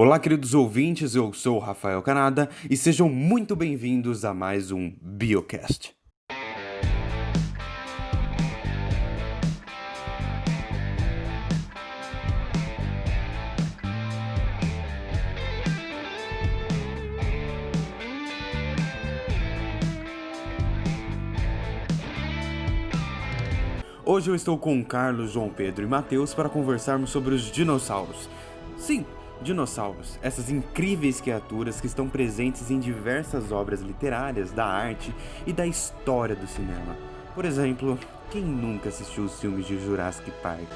Olá, queridos ouvintes, eu sou o Rafael Canada e sejam muito bem-vindos a mais um Biocast. Hoje eu estou com Carlos, João Pedro e Matheus para conversarmos sobre os dinossauros. Sim, dinossauros, essas incríveis criaturas que estão presentes em diversas obras literárias, da arte e da história do cinema. Por exemplo, quem nunca assistiu os filmes de Jurassic Park?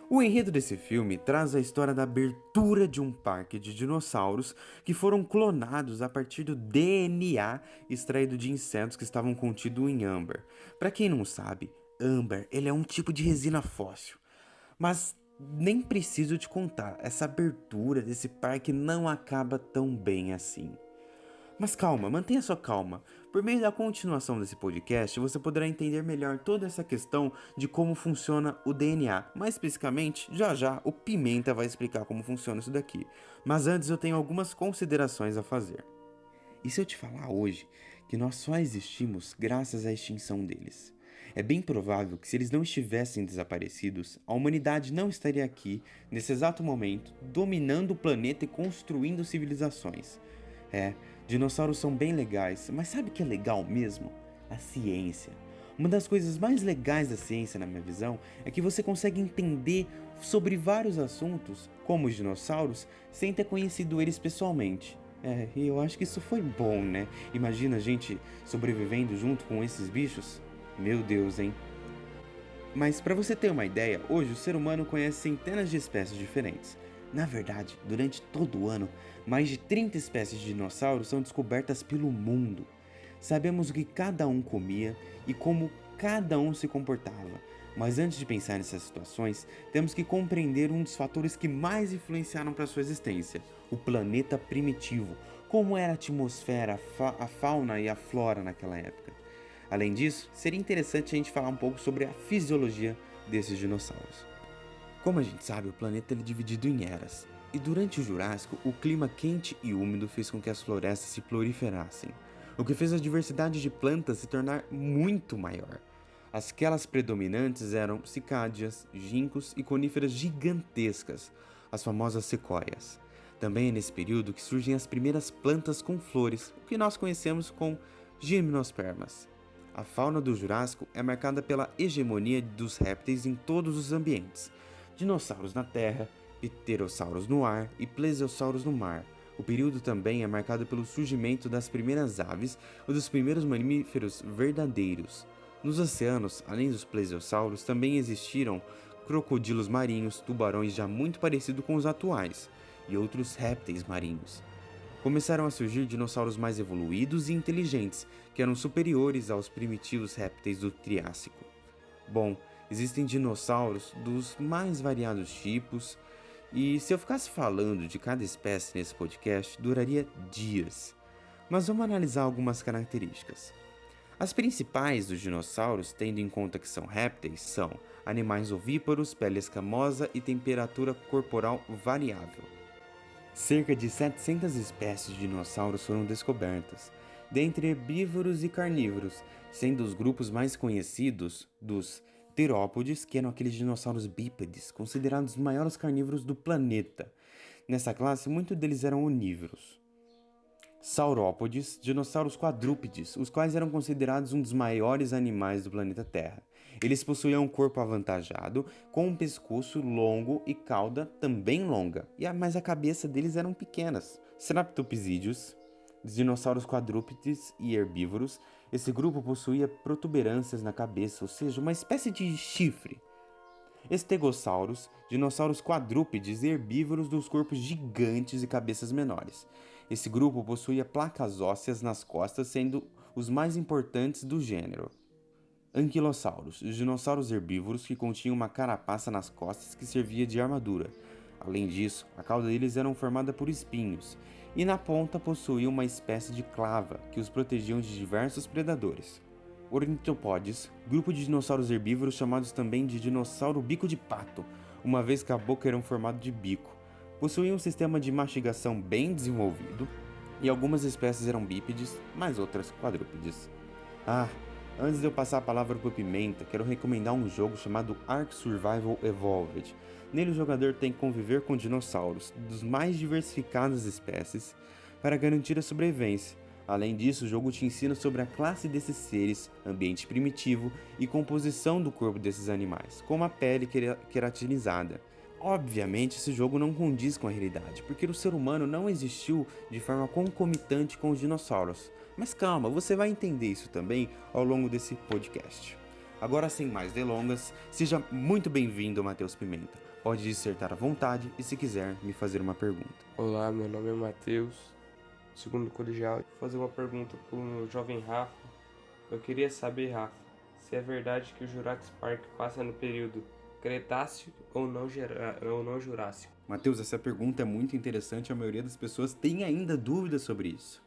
O enredo desse filme traz a história da abertura de um parque de dinossauros que foram clonados a partir do DNA extraído de insetos que estavam contidos em âmbar. Para quem não sabe, âmbar ele é um tipo de resina fóssil. Mas nem preciso te contar, essa abertura desse parque não acaba tão bem assim. Mas calma, mantenha sua calma. Por meio da continuação desse podcast, você poderá entender melhor toda essa questão de como funciona o DNA. Mais especificamente, já o Pimenta vai explicar como funciona isso daqui. Mas antes eu tenho algumas considerações a fazer. E se eu te falar hoje que nós só existimos graças à extinção deles? É bem provável que se eles não estivessem desaparecidos, a humanidade não estaria aqui, nesse exato momento, dominando o planeta e construindo civilizações. Dinossauros são bem legais, mas sabe o que é legal mesmo? A ciência. Uma das coisas mais legais da ciência, na minha visão, é que você consegue entender sobre vários assuntos, como os dinossauros, sem ter conhecido eles pessoalmente. E eu acho que isso foi bom, né? Imagina a gente sobrevivendo junto com esses bichos? Meu Deus, hein? Mas para você ter uma ideia, hoje o ser humano conhece centenas de espécies diferentes. Na verdade, durante todo o ano, mais de 30 espécies de dinossauros são descobertas pelo mundo. Sabemos o que cada um comia e como cada um se comportava. Mas antes de pensar nessas situações, temos que compreender um dos fatores que mais influenciaram para sua existência: o planeta primitivo, como era a atmosfera, a fauna e a flora naquela época. Além disso, seria interessante a gente falar um pouco sobre a fisiologia desses dinossauros. Como a gente sabe, o planeta é dividido em eras, e durante o Jurássico, o clima quente e úmido fez com que as florestas se proliferassem, o que fez a diversidade de plantas se tornar muito maior. Aquelas predominantes eram cicádeas, ginkgos e coníferas gigantescas, as famosas sequoias. Também é nesse período que surgem as primeiras plantas com flores, o que nós conhecemos como gimnospermas. A fauna do Jurássico é marcada pela hegemonia dos répteis em todos os ambientes: dinossauros na terra, pterossauros no ar e plesiosauros no mar. O período também é marcado pelo surgimento das primeiras aves e dos primeiros mamíferos verdadeiros. Nos oceanos, além dos plesiosauros, também existiram crocodilos marinhos, tubarões já muito parecidos com os atuais, e outros répteis marinhos. Começaram a surgir dinossauros mais evoluídos e inteligentes, que eram superiores aos primitivos répteis do Triássico. Bom, existem dinossauros dos mais variados tipos, e se eu ficasse falando de cada espécie nesse podcast, duraria dias. Mas vamos analisar algumas características. As principais dos dinossauros, tendo em conta que são répteis, são animais ovíparos, pele escamosa e temperatura corporal variável. Cerca de 700 espécies de dinossauros foram descobertas, dentre herbívoros e carnívoros, sendo os grupos mais conhecidos dos terópodes, que eram aqueles dinossauros bípedes, considerados os maiores carnívoros do planeta. Nessa classe, muitos deles eram onívoros. Saurópodes, dinossauros quadrúpedes, os quais eram considerados um dos maiores animais do planeta Terra. Eles possuíam um corpo avantajado, com um pescoço longo e cauda também longa, mas a cabeça deles eram pequenas. Ceraptopsídeos, dinossauros quadrúpedes e herbívoros, esse grupo possuía protuberâncias na cabeça, ou seja, uma espécie de chifre. Estegossauros, dinossauros quadrúpedes e herbívoros dos corpos gigantes e cabeças menores. Esse grupo possuía placas ósseas nas costas, sendo os mais importantes do gênero. Anquilossauros, os dinossauros herbívoros que continham uma carapaça nas costas que servia de armadura. Além disso, a cauda deles era formada por espinhos. e na ponta possuía uma espécie de clava que os protegiam de diversos predadores. Ornitopodes, grupo de dinossauros herbívoros chamados também de dinossauro bico de pato, uma vez que a boca era um formato de bico. Possuíam um sistema de mastigação bem desenvolvido, e algumas espécies eram bípedes, mas outras quadrúpedes. Antes de eu passar a palavra pro Pimenta, quero recomendar um jogo chamado Ark Survival Evolved. Nele o jogador tem que conviver com dinossauros dos mais diversificadas espécies para garantir a sobrevivência. Além disso, o jogo te ensina sobre a classe desses seres, ambiente primitivo e composição do corpo desses animais, como a pele queratinizada. Obviamente, esse jogo não condiz com a realidade, porque o ser humano não existiu de forma concomitante com os dinossauros. Mas calma, você vai entender isso também ao longo desse podcast. Agora, sem mais delongas, seja muito bem-vindo, Matheus Pimenta. Pode dissertar à vontade e, se quiser, me fazer uma pergunta. Olá, meu nome é Matheus, segundo colegial. Vou fazer uma pergunta para o meu jovem Rafa. Eu queria saber, Rafa, se é verdade que o Jurassic Park passa no período Cretáceo ou não Jurássico? Matheus, essa pergunta é muito interessante, a maioria das pessoas tem ainda dúvidas sobre isso.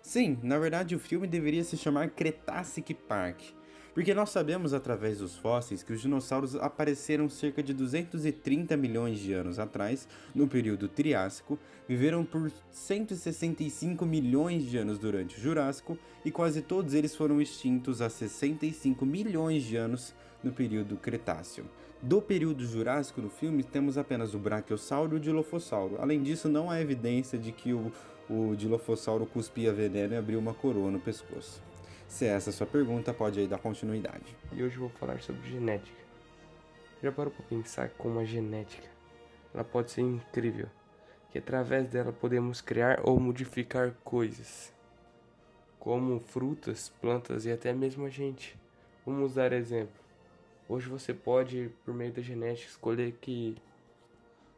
Sim, na verdade o filme deveria se chamar Cretacic Park, porque nós sabemos através dos fósseis que os dinossauros apareceram cerca de 230 milhões de anos atrás, no período Triássico, viveram por 165 milhões de anos durante o Jurássico e quase todos eles foram extintos há 65 milhões de anos no período Cretáceo. Do período Jurássico no filme temos apenas o Brachiosauro e o Dilophosauro. Além disso, não há evidência de que o Dilophosauro cuspia veneno e abriu uma coroa no pescoço. Se essa é a sua pergunta, pode aí dar continuidade. E hoje eu vou falar sobre genética. Já parou para pensar como a genética ela pode ser incrível? Que através dela podemos criar ou modificar coisas, como frutas, plantas e até mesmo a gente. Vamos dar exemplo. Hoje você pode, por meio da genética, escolher que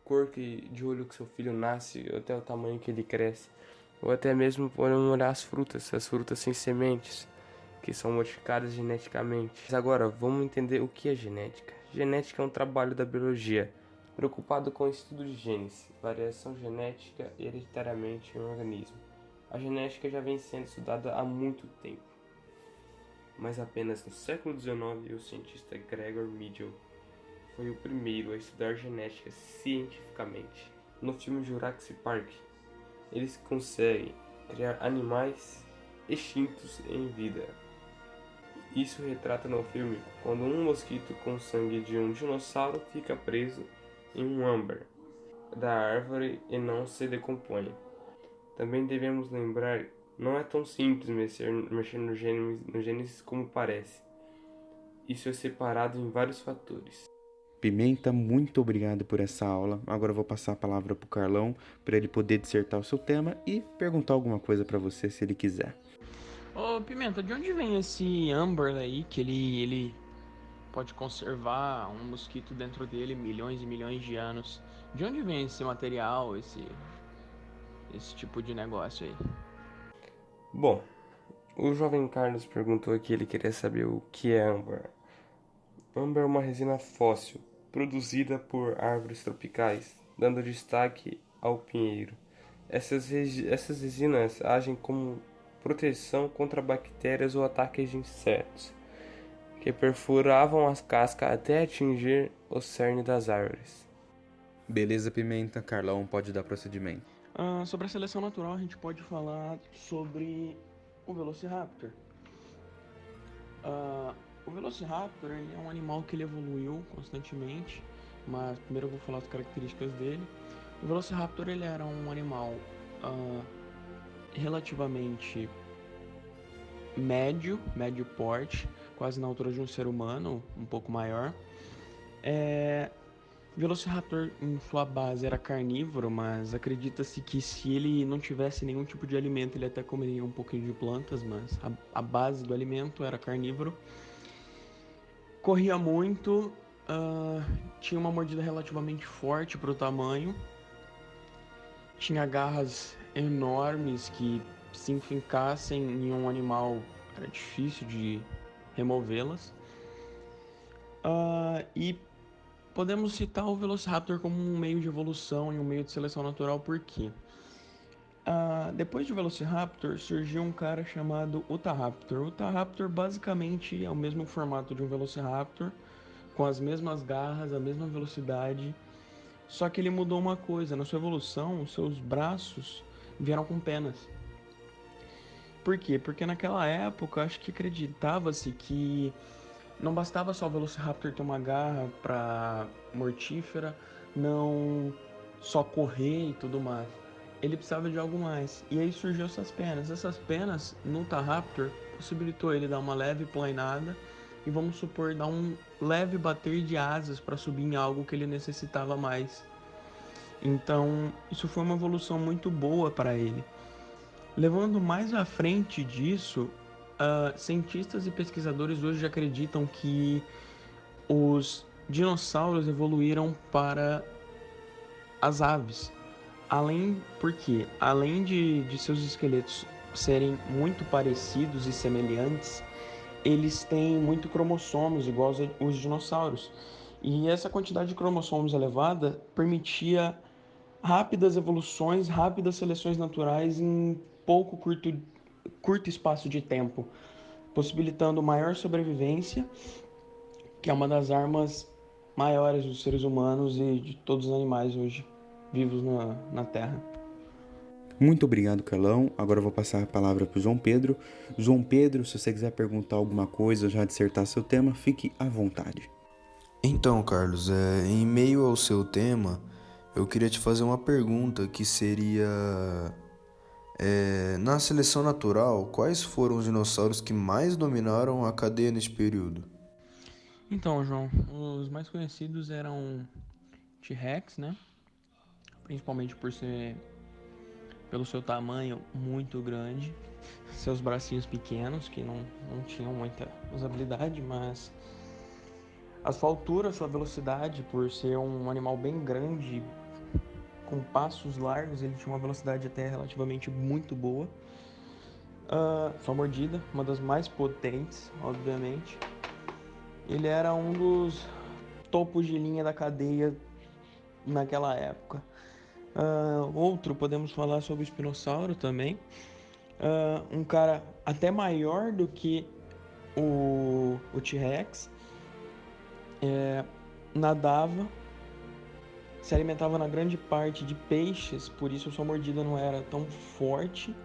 cor de olho que seu filho nasce, até o tamanho que ele cresce. Ou até mesmo podemos olhar as frutas sem sementes, que são modificadas geneticamente. Mas agora, vamos entender o que é genética. Genética é um trabalho da biologia, preocupado com o estudo de genes, variação genética hereditariamente em um organismo. A genética já vem sendo estudada há muito tempo, mas apenas no século XIX o cientista Gregor Mendel foi o primeiro a estudar genética cientificamente. No filme Jurassic Park, eles conseguem criar animais extintos em vida. Isso retrata no filme quando um mosquito com sangue de um dinossauro fica preso em um âmbar da árvore e não se decompõe. Também devemos lembrar, não é tão simples mexer no genes como parece. Isso é separado em vários fatores. Pimenta, muito obrigado por essa aula. Agora eu vou passar a palavra para o Carlão, para ele poder dissertar o seu tema e perguntar alguma coisa para você, se ele quiser. Ô, Pimenta, de onde vem esse âmbar aí que ele pode conservar um mosquito dentro dele milhões e milhões de anos? De onde vem esse material, esse tipo de negócio aí? Bom, o jovem Carlos perguntou aqui, ele queria saber o que é âmbar. Âmbar é uma resina fóssil, produzida por árvores tropicais, dando destaque ao pinheiro. Essas resinas agem como proteção contra bactérias ou ataques de insetos, que perfuravam as cascas até atingir o cerne das árvores. Beleza, Pimenta. Carlão, pode dar procedimento. Sobre a seleção natural, a gente pode falar sobre o Velociraptor. O Velociraptor ele é um animal que ele evoluiu constantemente, mas primeiro eu vou falar as características dele. O Velociraptor ele era um animal relativamente médio porte, quase na altura de um ser humano, um pouco maior. O Velociraptor em sua base era carnívoro, mas acredita-se que se ele não tivesse nenhum tipo de alimento, ele até comeria um pouquinho de plantas, mas a base do alimento era carnívoro. Corria muito, tinha uma mordida relativamente forte para o tamanho, tinha garras enormes que, se enfincassem em um animal, era difícil de removê-las. E podemos citar o Velociraptor como um meio de evolução e um meio de seleção natural, por quê? Depois do Velociraptor, surgiu um cara chamado Utahraptor. O Utahraptor basicamente é o mesmo formato de um Velociraptor, com as mesmas garras, a mesma velocidade, só que ele mudou uma coisa. Na sua evolução, os seus braços vieram com penas. Por quê? Porque naquela época, acho que acreditava-se que não bastava só o Velociraptor ter uma garra para mortífera, não só correr e tudo mais. Ele precisava de algo mais. E aí surgiu essas penas. Essas penas, no Utahraptor, possibilitou ele dar uma leve planeada e, vamos supor, dar um leve bater de asas para subir em algo que ele necessitava mais. Então, isso foi uma evolução muito boa para ele. Levando mais à frente disso, cientistas e pesquisadores hoje acreditam que os dinossauros evoluíram para as aves. Além de seus esqueletos serem muito parecidos e semelhantes, eles têm muito cromossomos, igual os dinossauros. E essa quantidade de cromossomos elevada permitia rápidas evoluções, rápidas seleções naturais em curto espaço de tempo, possibilitando maior sobrevivência, que é uma das armas maiores dos seres humanos e de todos os animais hoje vivos na Terra. Muito obrigado, Carlão. Agora eu vou passar a palavra para o João Pedro. João Pedro, se você quiser perguntar alguma coisa, já dissertar seu tema, fique à vontade. Então, Carlos, em meio ao seu tema, eu queria te fazer uma pergunta que seria: na seleção natural, quais foram os dinossauros que mais dominaram a cadeia neste período? Então, João, os mais conhecidos eram T-Rex, né? Principalmente pelo seu tamanho muito grande, seus bracinhos pequenos, que não tinham muita usabilidade, mas a sua altura, a sua velocidade, por ser um animal bem grande, com passos largos, ele tinha uma velocidade até relativamente muito boa. Sua mordida, uma das mais potentes, obviamente. Ele era um dos topos de linha da cadeia naquela época. Outro, podemos falar sobre o espinossauro também. Um cara até maior do que o T-Rex. Nadava, se alimentava na grande parte de peixes, por isso sua mordida não era tão forte.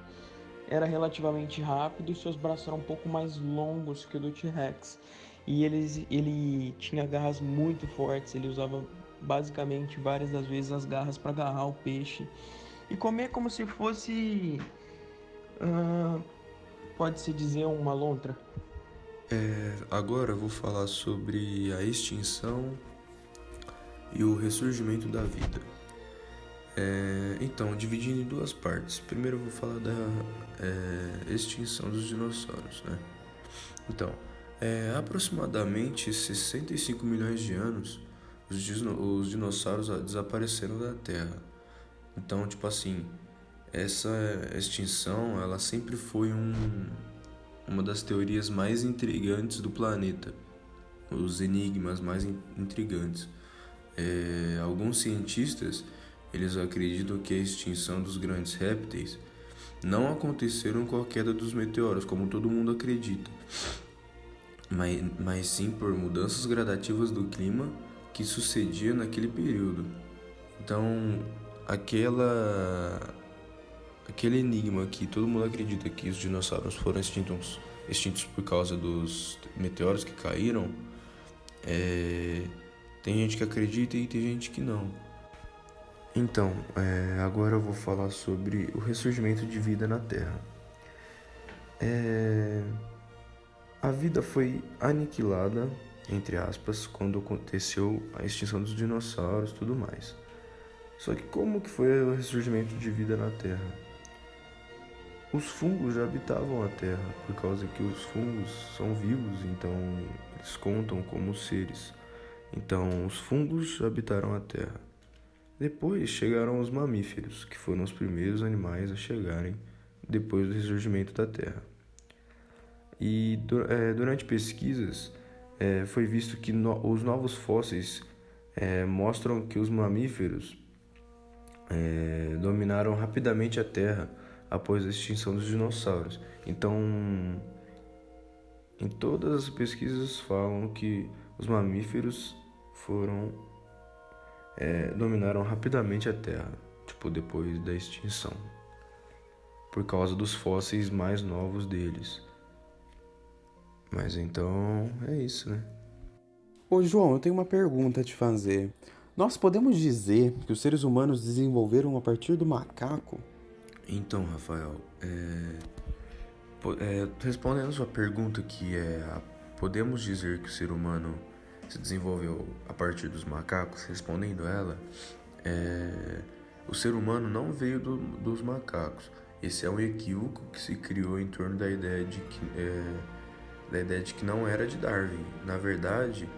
Era relativamente rápido e seus braços eram um pouco mais longos que o do T-Rex. E ele tinha garras muito fortes, ele usava basicamente várias das vezes as garras para agarrar o peixe e comer como se fosse, pode-se dizer, uma lontra. Agora eu vou falar sobre a extinção e o ressurgimento da vida. Então, dividindo em duas partes. Primeiro eu vou falar da extinção dos dinossauros, né? Então, aproximadamente 65 milhões de anos, os dinossauros desapareceram da Terra. Então, tipo assim, essa extinção, ela sempre foi uma das teorias mais intrigantes do planeta. Os enigmas mais intrigantes. Alguns cientistas, eles acreditam que a extinção dos grandes répteis não aconteceram com a queda dos meteoros, como todo mundo acredita, mas sim por mudanças gradativas do clima que sucedia naquele período. Então, aquele enigma que todo mundo acredita que os dinossauros foram extintos por causa dos meteoros que caíram, tem gente que acredita e tem gente que não. Então, agora eu vou falar sobre o ressurgimento de vida na Terra. A vida foi aniquilada, entre aspas, quando aconteceu a extinção dos dinossauros e tudo mais. Só que como que foi o ressurgimento de vida na Terra? Os fungos já habitavam a Terra, por causa que os fungos são vivos, então eles contam como seres. Então, os fungos habitaram a Terra. Depois chegaram os mamíferos, que foram os primeiros animais a chegarem depois do ressurgimento da Terra. E durante pesquisas, foi visto que os novos fósseis mostram que os mamíferos dominaram rapidamente a Terra após a extinção dos dinossauros. Então, em todas as pesquisas falam que os mamíferos dominaram rapidamente a Terra, depois da extinção, por causa dos fósseis mais novos deles. Mas então é isso, né? Ô João, eu tenho uma pergunta a te fazer. Nós podemos dizer que os seres humanos desenvolveram a partir do macaco? Então, Rafael, respondendo a sua pergunta, podemos dizer que o ser humano se desenvolveu a partir dos macacos? Respondendo ela, o ser humano não veio dos macacos. Esse é um equívoco que se criou em torno da ideia de que não era de Darwin. Na verdade,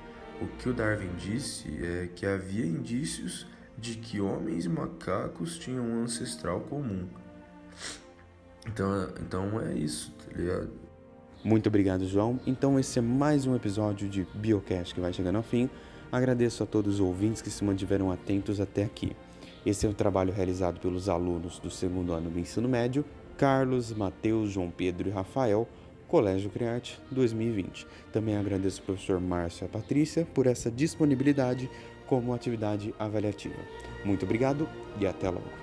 o que o Darwin disse é que havia indícios de que homens e macacos tinham um ancestral comum. Então é isso, tá ligado? Muito obrigado, João. Então esse é mais um episódio de Biocast que vai chegando ao fim. Agradeço a todos os ouvintes que se mantiveram atentos até aqui. Esse é um trabalho realizado pelos alunos do 2º ano do ensino médio, Carlos, Matheus, João Pedro e Rafael, Colégio Criarte 2020. Também agradeço ao professor Márcio e a Patrícia por essa disponibilidade como atividade avaliativa. Muito obrigado e até logo.